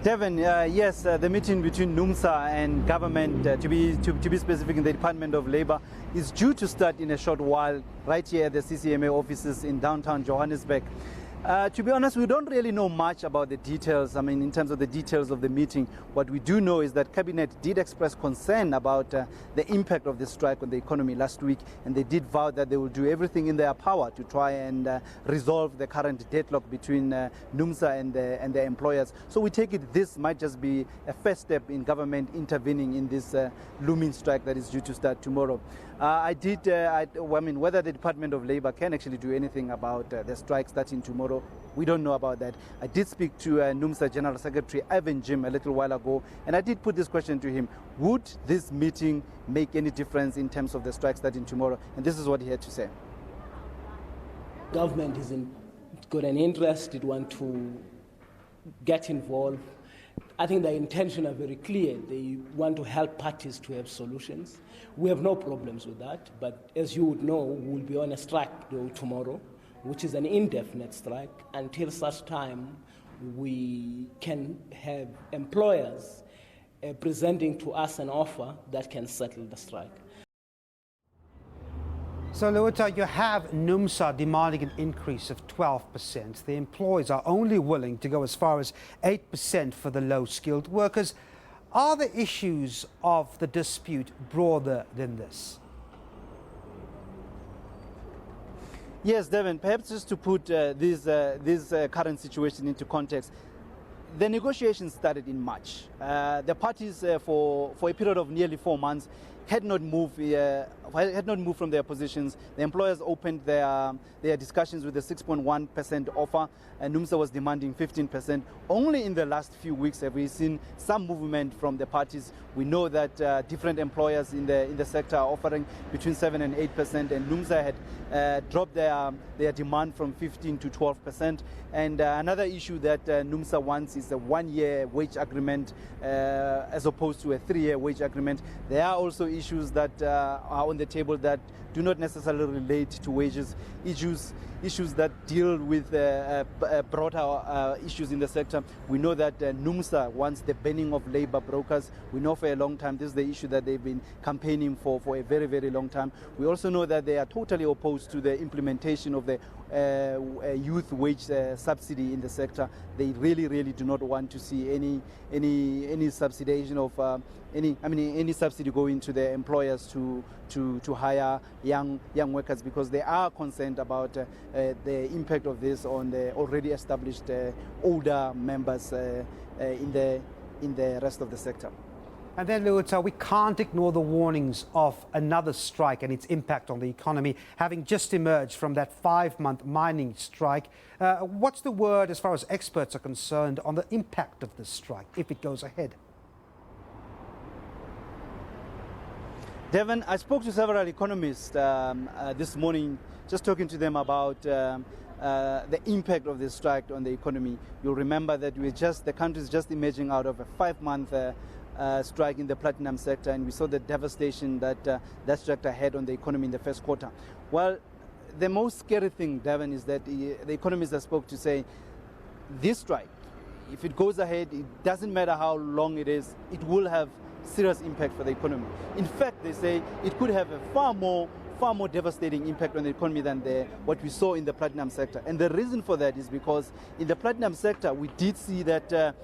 Devin, yes, the meeting between Numsa and government, to be specific, in the Department of Labour, is due to start in a short while right here at the CCMA offices in downtown Johannesburg. To be honest, we don't really know much about the details. I mean, in terms of the details of the meeting, what we do know is that Cabinet did express concern about the impact of the strike on the economy last week, and they did vow that they will do everything in their power to try and resolve the current deadlock between Numsa and their employers. So we take it this might just be a first step in government intervening in this looming strike that is due to start tomorrow. I mean, whether the Department of Labour can actually do anything about the strike starting tomorrow, we don't know about that. I did speak to Numsa General Secretary Ivan Jim a little while ago, and I did put this question to him: would this meeting make any difference in terms of the strike starting tomorrow? And this is what he had to say. Government has got an interest, it wants to get involved. I think their intentions are very clear. They want to help parties to have solutions. We have no problems with that, but as you would know, we'll be on a strike though tomorrow, which is an indefinite strike, until such time we can have employers presenting to us an offer that can settle the strike. So, Luota, you have Numsa demanding an increase of 12%. The employers are only willing to go as far as 8% for the low-skilled workers. Are the issues of the dispute broader than this? Yes, Devin, perhaps just to put this current situation into context, the negotiations started in March. The parties, for a period of nearly 4 months, had not moved from their positions. The employers opened their discussions with a 6.1% offer, and Numsa was demanding 15%. Only in the last few weeks have we seen some movement from the parties. We know that different employers in the sector are offering between 7 and 8%, and Numsa had dropped their demand from 15 to 12%. And another issue that Numsa wants is a 1-year wage agreement as opposed to a 3-year wage agreement. There are also issues that are on the table that do not necessarily relate to wages, issues that deal with broader issues in the sector. We know that Numsa wants the banning of labor brokers. We know for a long time this is the issue that they've been campaigning for a very, very long time. We also know that they are totally opposed to the implementation of the youth wage subsidy in the sector. They really, really do not want to see any subsidization of any subsidy going to the employers to hire young workers, because they are concerned about the impact of this on the already established older members in the rest of the sector. And then, Luota, we can't ignore the warnings of another strike and its impact on the economy, having just emerged from that 5-month mining strike. What's the word, as far as experts are concerned, on the impact of this strike if it goes ahead? Devin, I spoke to several economists this morning, just talking to them about the impact of this strike on the economy. You'll remember that the country is just emerging out of a 5-month strike in the platinum sector, and we saw the devastation that that strike had on the economy in the first quarter. Well, the most scary thing, Devin, is that the economists I spoke to say this strike, if it goes ahead, it doesn't matter how long it is, it will have serious impact for the economy. In fact, they say it could have a far more devastating impact on the economy than what we saw in the platinum sector. And the reason for that is because in the platinum sector, we did see that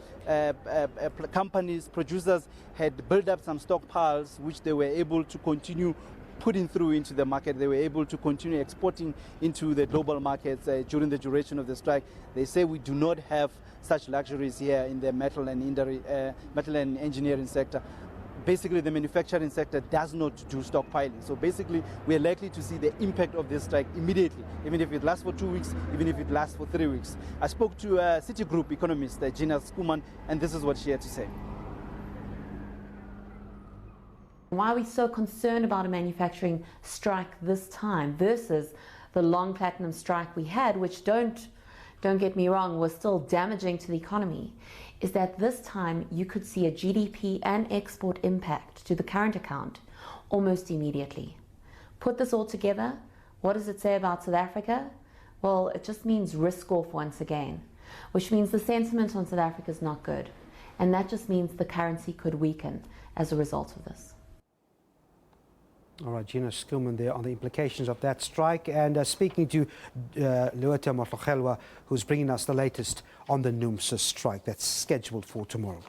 producers had built up some stockpiles, which they were able to continue putting through into the market. They were able to continue exporting into the global markets during the duration of the strike. They say we do not have such luxuries here in the metal and engineering sector. Basically, the manufacturing sector does not do stockpiling. So basically, we are likely to see the impact of this strike immediately, even if it lasts for 2 weeks, even if it lasts for 3 weeks. I spoke to Citigroup economist Gina Skuman, and this is what she had to say. Why are we so concerned about a manufacturing strike this time versus the long platinum strike we had, which don't get me wrong, was still damaging to the economy, is that this time you could see a GDP and export impact to the current account almost immediately. Put this all together, what does it say about South Africa? Well, it just means risk off once again, which means the sentiment on South Africa is not good. and that just means the currency could weaken as a result of this. All right, Gina Skillman there on the implications of that strike. And speaking to Lueta Motlogelwa, who's bringing us the latest on the Numsa strike that's scheduled for tomorrow.